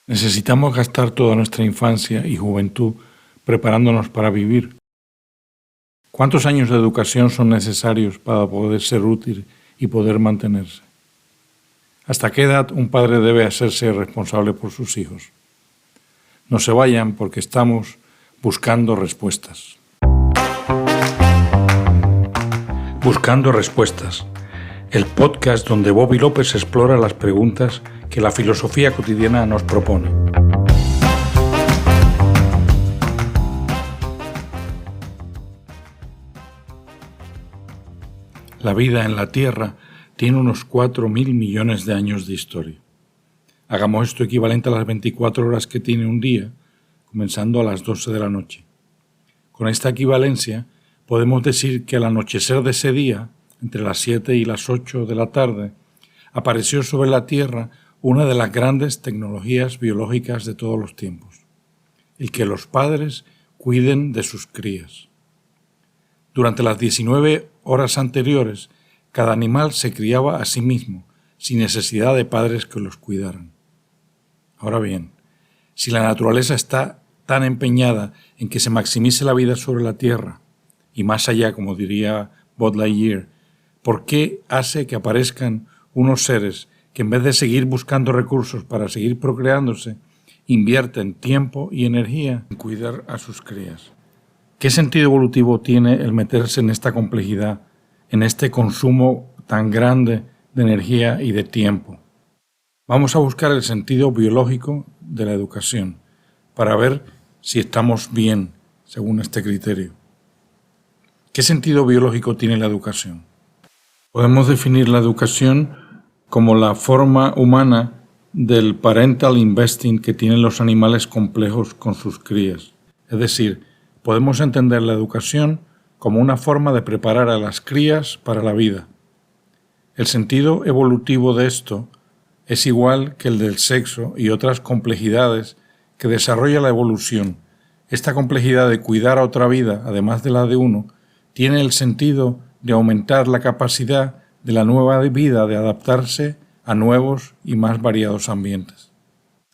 Necesitamos gastar toda nuestra infancia y juventud preparándonos para vivir. ¿Cuántos años de educación son necesarios para poder ser útil y poder mantenerse? ¿Hasta qué edad un padre debe hacerse responsable por sus hijos? No se vayan porque estamos buscando respuestas. Buscando respuestas, el podcast donde Bobby López explora las preguntas que la filosofía cotidiana nos propone. La vida en la Tierra tiene unos 4.000 millones de años de historia. Hagamos esto equivalente a las 24 horas que tiene un día, comenzando a las 12 de la noche. Con esta equivalencia, podemos decir que al anochecer de ese día, entre las 7 y las 8 de la tarde, apareció sobre la Tierra una de las grandes tecnologías biológicas de todos los tiempos, el que los padres cuiden de sus crías. Durante las 19 horas anteriores, cada animal se criaba a sí mismo, sin necesidad de padres que los cuidaran. Ahora bien, si la naturaleza está tan empeñada en que se maximice la vida sobre la Tierra, y más allá, como diría Buzz Lightyear, ¿por qué hace que aparezcan unos seres que en vez de seguir buscando recursos para seguir procreándose, invierten tiempo y energía en cuidar a sus crías? ¿Qué sentido evolutivo tiene el meterse en esta complejidad, en este consumo tan grande de energía y de tiempo? Vamos a buscar el sentido biológico de la educación para ver si estamos bien según este criterio. ¿Qué sentido biológico tiene la educación? Podemos definir la educación como la forma humana del parental investing que tienen los animales complejos con sus crías. Es decir, podemos entender la educación como una forma de preparar a las crías para la vida. El sentido evolutivo de esto es igual que el del sexo y otras complejidades que desarrolla la evolución. Esta complejidad de cuidar a otra vida, además de la de uno, tiene el sentido de aumentar la capacidad de la nueva vida de adaptarse a nuevos y más variados ambientes.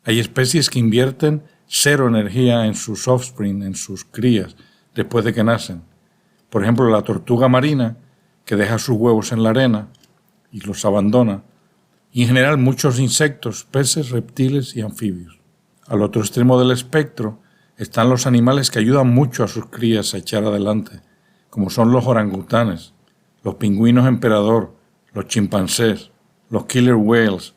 Hay especies que invierten cero energía en sus offspring, en sus crías, después de que nacen. Por ejemplo, la tortuga marina, que deja sus huevos en la arena y los abandona, y en general muchos insectos, peces, reptiles y anfibios. Al otro extremo del espectro están los animales que ayudan mucho a sus crías a echar adelante, como son los orangutanes, los pingüinos emperador, los chimpancés, los killer whales,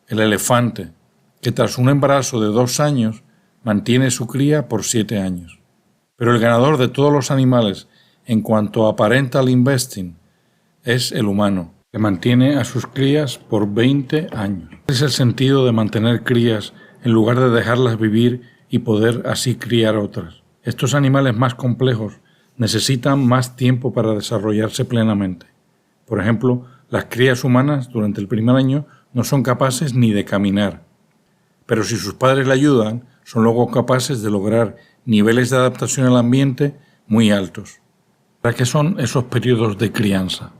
el elefante, que tras un embarazo de 2 años mantiene su cría por 7 años. Pero el ganador de todos los animales en cuanto a parental investing es el humano, que mantiene a sus crías por 20 años. Es el sentido de mantener crías en lugar de dejarlas vivir y poder así criar otras. Estos animales más complejos necesitan más tiempo para desarrollarse plenamente. Por ejemplo, las crías humanas durante el primer año no son capaces ni de caminar, pero si sus padres le ayudan, son luego capaces de lograr niveles de adaptación al ambiente muy altos. ¿Para qué son esos periodos de crianza?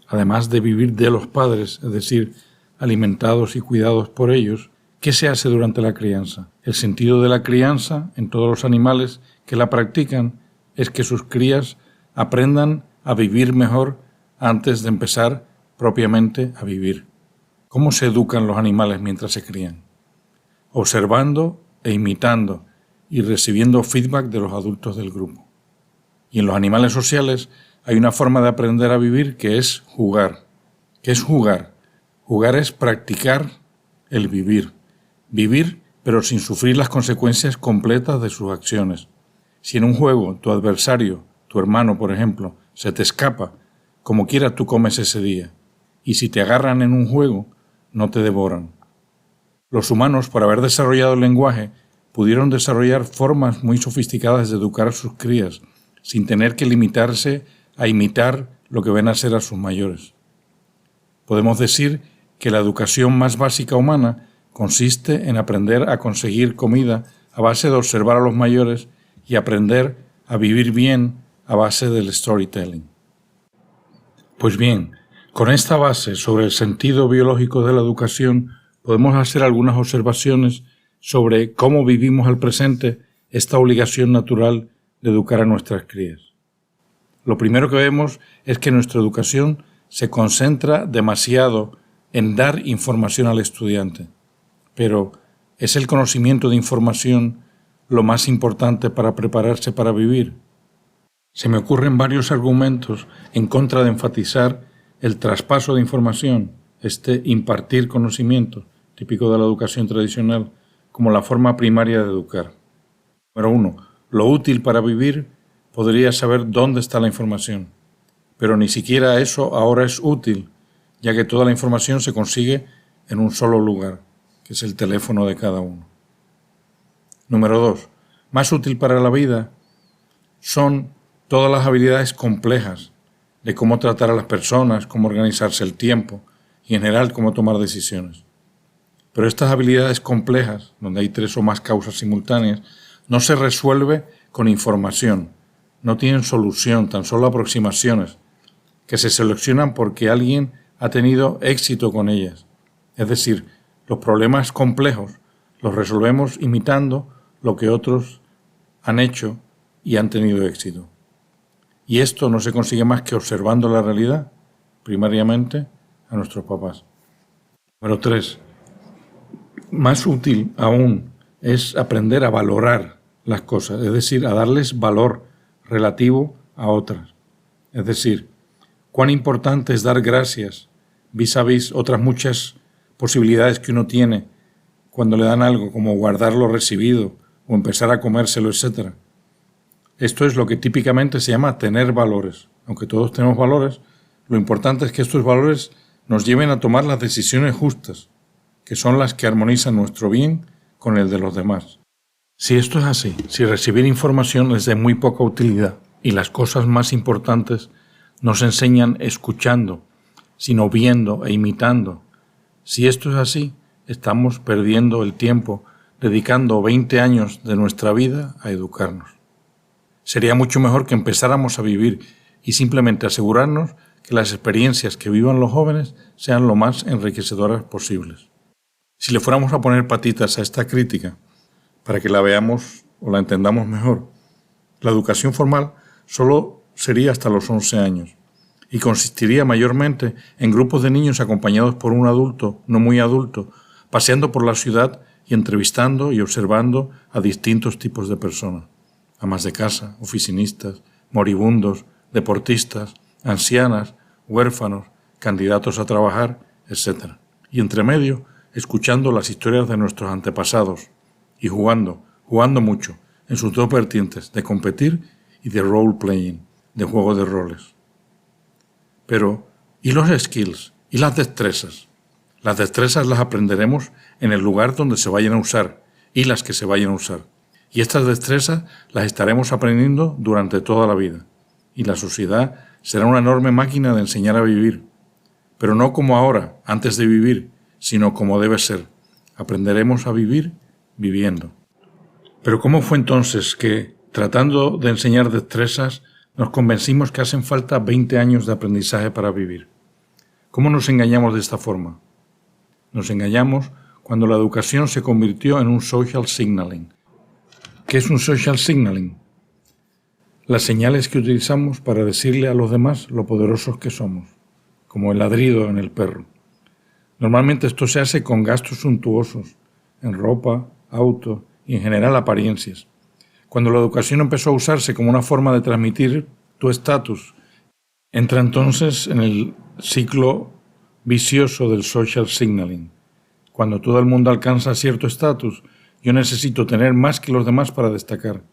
Además de vivir de los padres, es decir, alimentados y cuidados por ellos, ¿qué se hace durante la crianza? El sentido de la crianza en todos los animales que la practican es que sus crías aprendan a vivir mejor antes de empezar propiamente a vivir. ¿Cómo se educan los animales mientras se crían? Observando e imitando y recibiendo feedback de los adultos del grupo. Y en los animales sociales hay una forma de aprender a vivir que es jugar. ¿Qué es jugar? Jugar es practicar el vivir. Vivir, pero sin sufrir las consecuencias completas de sus acciones. Si en un juego tu adversario, tu hermano por ejemplo, se te escapa, como quiera tú comes ese día. Y si te agarran en un juego, no te devoran. Los humanos, por haber desarrollado el lenguaje, pudieron desarrollar formas muy sofisticadas de educar a sus crías, sin tener que limitarse a imitar lo que ven hacer a sus mayores. Podemos decir que la educación más básica humana consiste en aprender a conseguir comida a base de observar a los mayores y aprender a vivir bien a base del storytelling. Pues bien, con esta base sobre el sentido biológico de la educación podemos hacer algunas observaciones sobre cómo vivimos al presente esta obligación natural de educar a nuestras crías. Lo primero que vemos es que nuestra educación se concentra demasiado en dar información al estudiante, pero ¿es el conocimiento de información lo más importante para prepararse para vivir? Se me ocurren varios argumentos en contra de enfatizar el traspaso de información, impartir conocimiento, típico de la educación tradicional, como la forma primaria de educar. Número 1. Lo útil para vivir podría saber dónde está la información, pero ni siquiera eso ahora es útil, ya que toda la información se consigue en un solo lugar, que es el teléfono de cada uno. Número 2. Más útil para la vida son todas las habilidades complejas de cómo tratar a las personas, cómo organizarse el tiempo y en general cómo tomar decisiones. Pero estas habilidades complejas, donde hay 3 o más causas simultáneas, no se resuelve con información, no tienen solución, tan solo aproximaciones, que se seleccionan porque alguien ha tenido éxito con ellas. Es decir, los problemas complejos los resolvemos imitando lo que otros han hecho y han tenido éxito. Y esto no se consigue más que observando la realidad, primariamente a nuestros papás. Número 3. Más útil aún es aprender a valorar las cosas, es decir, a darles valor relativo a otras. Es decir, cuán importante es dar gracias vis a vis otras muchas posibilidades que uno tiene cuando le dan algo, como guardar lo recibido o empezar a comérselo, etc. Esto es lo que típicamente se llama tener valores. Aunque todos tenemos valores, lo importante es que estos valores nos lleven a tomar las decisiones justas, que son las que armonizan nuestro bien con el de los demás. Si esto es así, si recibir información es de muy poca utilidad y las cosas más importantes no se enseñan escuchando, sino viendo e imitando, si esto es así, estamos perdiendo el tiempo dedicando 20 años de nuestra vida a educarnos. Sería mucho mejor que empezáramos a vivir y simplemente asegurarnos que las experiencias que vivan los jóvenes sean lo más enriquecedoras posibles. Si le fuéramos a poner patitas a esta crítica, para que la veamos o la entendamos mejor, la educación formal solo sería hasta los 11 años y consistiría mayormente en grupos de niños acompañados por un adulto, no muy adulto, paseando por la ciudad y entrevistando y observando a distintos tipos de personas, amas de casa, oficinistas, moribundos, deportistas, ancianas, huérfanos, candidatos a trabajar, etc. Y entre medio, escuchando las historias de nuestros antepasados y jugando mucho, en sus dos vertientes, de competir y de role-playing, de juego de roles. Pero, ¿y los skills? ¿Y las destrezas? Las destrezas las aprenderemos en el lugar donde se vayan a usar y las que se vayan a usar. Y estas destrezas las estaremos aprendiendo durante toda la vida. Y la sociedad será una enorme máquina de enseñar a vivir. Pero no como ahora, antes de vivir, sino como debe ser. Aprenderemos a vivir viviendo. Pero ¿cómo fue entonces que, tratando de enseñar destrezas, nos convencimos que hacen falta 20 años de aprendizaje para vivir? ¿Cómo nos engañamos de esta forma? Nos engañamos cuando la educación se convirtió en un social signaling. ¿Qué es un social signaling? Las señales que utilizamos para decirle a los demás lo poderosos que somos, como el ladrido en el perro. Normalmente esto se hace con gastos suntuosos, en ropa, auto y en general apariencias. Cuando la educación empezó a usarse como una forma de transmitir tu estatus, entra entonces en el ciclo vicioso del social signaling. Cuando todo el mundo alcanza cierto estatus, yo necesito tener más que los demás para destacar.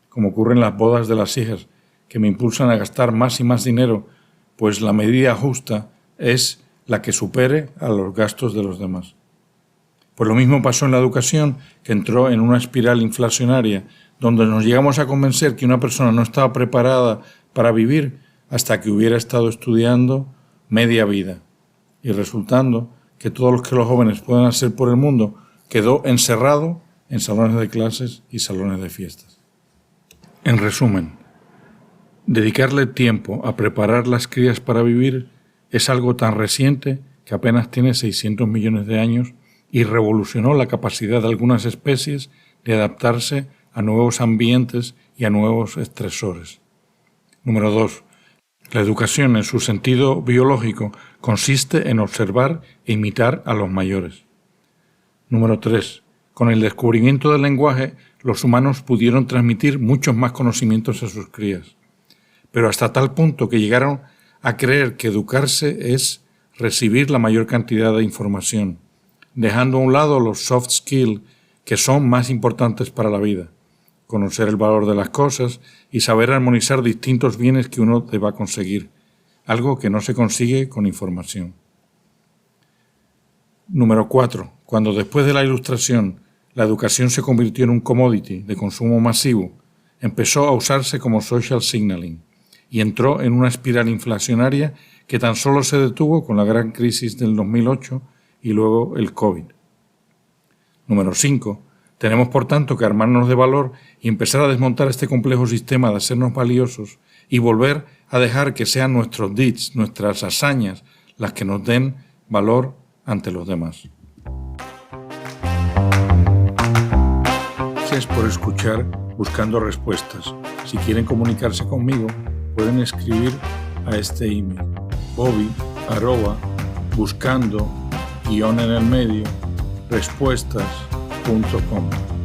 Como ocurre en las bodas de las hijas, que me impulsan a gastar más y más dinero, pues la medida justa es la que supere a los gastos de los demás. Pues lo mismo pasó en la educación, que entró en una espiral inflacionaria, donde nos llegamos a convencer que una persona no estaba preparada para vivir hasta que hubiera estado estudiando media vida. Y resultando que todo lo que los jóvenes pueden hacer por el mundo quedó encerrado en salones de clases y salones de fiestas. En resumen, dedicarle tiempo a preparar las crías para vivir es algo tan reciente que apenas tiene 600 millones de años y revolucionó la capacidad de algunas especies de adaptarse a nuevos ambientes y a nuevos estresores. Número 2. La educación en su sentido biológico consiste en observar e imitar a los mayores. Número 3. Con el descubrimiento del lenguaje, los humanos pudieron transmitir muchos más conocimientos a sus crías, pero hasta tal punto que llegaron a creer que educarse es recibir la mayor cantidad de información, dejando a un lado los soft skills que son más importantes para la vida: conocer el valor de las cosas y saber armonizar distintos bienes que uno deba conseguir, algo que no se consigue con información. Número 4. Cuando después de la Ilustración la educación se convirtió en un commodity de consumo masivo, empezó a usarse como social signaling y entró en una espiral inflacionaria que tan solo se detuvo con la gran crisis del 2008 y luego el COVID. Número 5. Tenemos, por tanto, que armarnos de valor y empezar a desmontar este complejo sistema de hacernos valiosos y volver a dejar que sean nuestros deeds, nuestras hazañas, las que nos den valor ante los demás. Gracias por escuchar Buscando Respuestas. Si quieren comunicarse conmigo, pueden escribir a este email: bobby@buscando_respuestas.com.